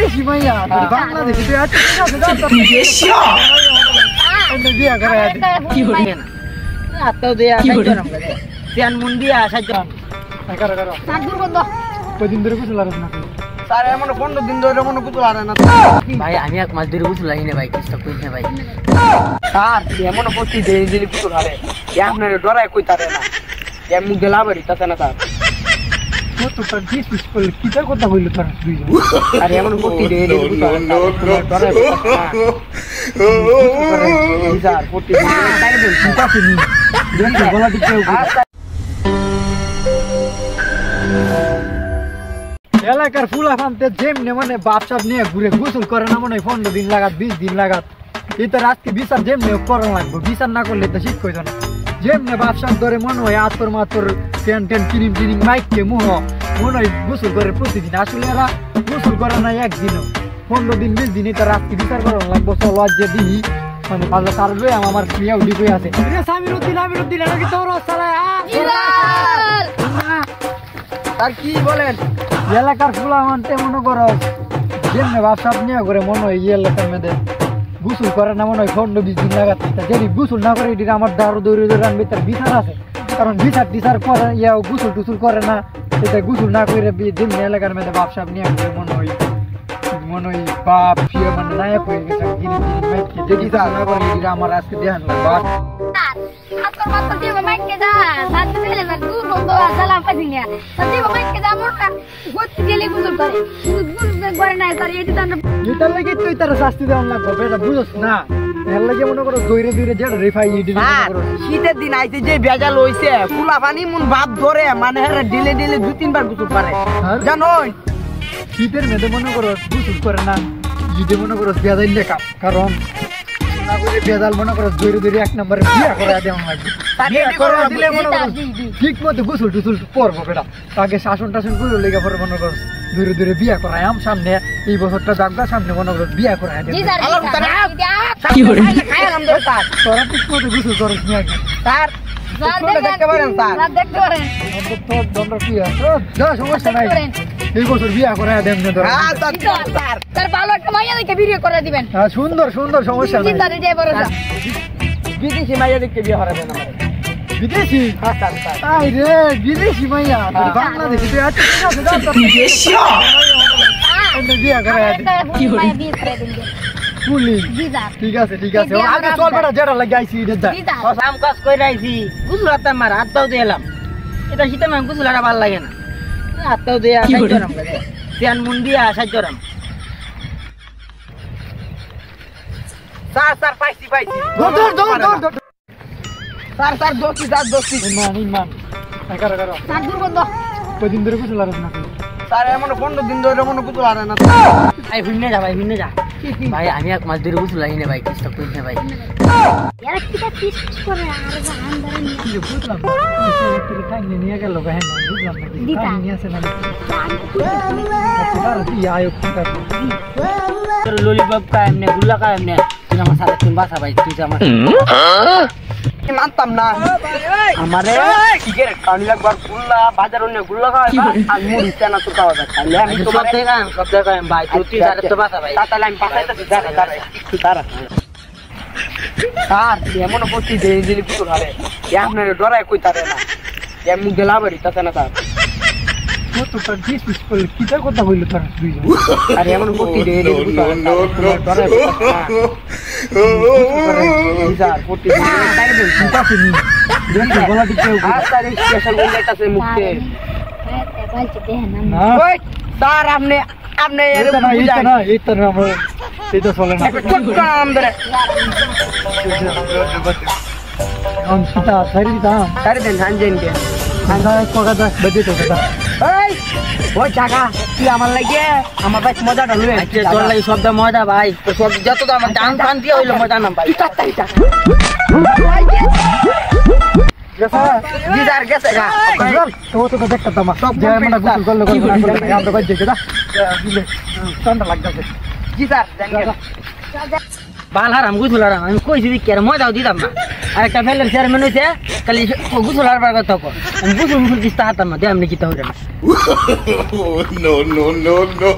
বিদেশি মাইয়া বাংলাদেশি তুই আছিস বিয়া করে কি হল আত্মাও দেয়া তেন মন দিয়া সাহায্য কদিন ধরে কিছু লাগে না স্যার এমন 15 দিন ধরে মনে কিছু লাগে না ভাই আমি এক মাস ধরে কিছু লাগি না ভাই চেষ্টা করি না ভাই স্যার এমন পড়ছি দিলে দিলে কিছু লাগে আপনার ডরায় কই তারে না এমনি গেলা বাড়ি তাতে না স্যার তো তোর কি পিছল কিটার কথা কইলো তোর দুইজন আরে এমন পড়ছি দিলে দিলে কিছু ডরায় স্যার পড়ছি তারে বল চিন্তা করি দেখি গলা দিতে এলাকার ফুলা ফানতে যেমনি মানে বাপসাপ নিয়ে ঘুরে গোসল করে না মনে হয় 15 দিন লাগাত 20 দিন লাগাত এই তো রাতকে বিচার যেমনি করা লাগবে বিচার না করলে তো শিখ কইতো না যেমনি বাপসাপ ধরে মনে হয় আতর মাতর টেন টেন ক্রিম ক্রিম মাইককে মনে হয় গোসল করে প্রতিদিন আসলে এরা গোসল করে না একদিনও 15 দিন 20 দিন তো রাতকে বিচার করা লাগবে চলো আজ যে দিই মানে ভালো কারবে আমার প্রিয়া উডি কই আছে আমিরুদ্দিন এটা কি তোর সালা আর কি বলেন এলাকার ফুলা মানতে মনে করো যেমনি বাপসাপ নিয়ে করে মনে হয় এলাকার মেয়েদের গোসল করে না মনে হয় 15-20 দিন লাগাতে যদি গোসল না করে এটা আমার দারু দৌড়ে আনবে তার বিচার আছে কারণ বিচার টিচার করে ইয়াও গোসল টুসুল করে না এটা গোসল না করে যেমনি এলাকার মেয়েদের বাপসাপ নিয়ে করে মনে হয় বাপ ফিয়ে মানে নায়ক হয়ে গেছে গিরি মেয়েকে দেখি তা না করে এটা আমার আজকে দেখান লাগবে আতর মাতর দিব মাইকে দা সাত দিলে না দু বন্ধ সালাম পাজিনিয়া দিব মাইকে দা মোটা গতি দিলে গুজল করে না স্যার এটা লাগি তুই তার শাস্তি দেওয়া লাগবে বেটা বুঝছ না এর লাগে মনে করো দইরে দইরে যেটা রিফাই ইডি করো শীতের দিন আইতে যে ভেজাল হইছে ফুলা পানি মন ভাত ধরে মানে হেরে ডিলে ডিলে 2-3 বার গোসল করে জানো শীতের মেয়েদের মনে করো গোসল করে না যদি মনে করো বেজাল লেখা কারণ বেজাল মনে করো দৌড়ে দৌড়ে 1 নম্বরে বিয়া করে দেওয়া লাগবে দিলে মনে করো ঠিক মতো গোসল টুসুল পরবো বেটা তাকে শাসন টাসন করে লেগে পরে মনে করো দৌড়ে দৌড়ে বিয়া করায় আম সামনে এই বছরটা জাগবা সামনে মনে করো বিয়া করায় তোরা ঠিক মতো গোসল করস নি আগে স্যার দেখতে পারেন কি আছে সমস্যা নাই এই বছর বিয়া করায় দেন না তোরা স্যার ভালো একটা মাইয়া দেখে ভিডিও করে দিবেন হ্যাঁ সুন্দর সুন্দর সমস্যা নাই চিন্তা রে বড় স্যার বিদেশি মাইয়া দেখতে বিয়ে হরাবেন আমার বিদেশি আই রে বিদেশি মাইয়া বাংলাদেশি তুই আছিস বিদেশি বিয়া করায় কি হল পুলিশ ঠিক আছে আগে চল বেটা যেটা লাগে আইছি এটা কাম কাজ কইরা আইছি গুজরাত আমার হাত দাও দিলাম এটা শীতে মান গুজরাটা ভালো লাগে না হাত দাও দেয়া সাইজরাম তেন মন দিয়া সাইজরাম স্যার পাইছি দৌড় স্যার দোস্তি ইমান কারো স্যার দুর্গন্ধ কদিন ধরে কিছু লাগে না স্যার এমন 15 দিন ধরে মনে কিছু লাগে না ভাই ভিন্নে যা ভাই আমি এক মাস ধরে কিছু লাগি না ভাই চেষ্টা করি না ভাই এরা কিটা টেস্ট করে আর আন্দারে কি বুঝলাম তুই টাইম নিয়ে গেল ভাই না বুঝলাম না টাইম নিয়ে আসে না আচ্ছা তুই আয়ো কথা তোর ললিপপ কা এমনে গুল্লা কা এমনে তুই আমার সাথে তুমি বাসা ভাই তুই আমার মানতাম না আমারে টিকের কানি একবার গুল্লা বাজার অন্য গুল্লা খাওয়া আর মুড়ি চানা তো খাওয়া যায় তাহলে আমি তোমার থেকে সব জায়গায় ভাই তুই সাথে তো বাসা ভাই তাহলে আমি পাঠাইতেছি দাঁড়া একটু দাঁড়া স্যার এমন পড়ছি দিলে কিছু ধরে আপনার ডরায় কই তারে না এমনি গেলা বাড়ি তাতে না স্যার তো তোর কি পিছল কিটার কথা কইলো তোর দুইজন আরে এমন পড়ছি দিলে ডরায় স্যার পড়ছি তাই বল চিন্তা করি দেখি গলা দিতে আর স্যার স্পেশাল বল যাইতাছে মুখে বলতে দেন না ওই স্যার আপনি এটা না আমরা এটা চলে না ধরে সেটা সারি দেন হানজেনকে ওই টাকা তুই আমার লাগে আমার ভাই মজাটা লুয়ে তোর লাগে সব মজা ভাই সব যত তো আমার ডান ফান দিয়ে হইলো মজা না ভাই গেছে দেখতে তোমার সব ঠান্ডা লাগতেছে জি স্যার বাল হারাম গুছল হারাম আমি কইছি কি আর মজাও দিতাম না আর একটা ফেলের চেয়ারম্যান হইছে খালি গোসল হারবার কথা কর আমি গোসল কিস্তা হাতাম না দে আমি কিতা হইরে না No, no, no, no.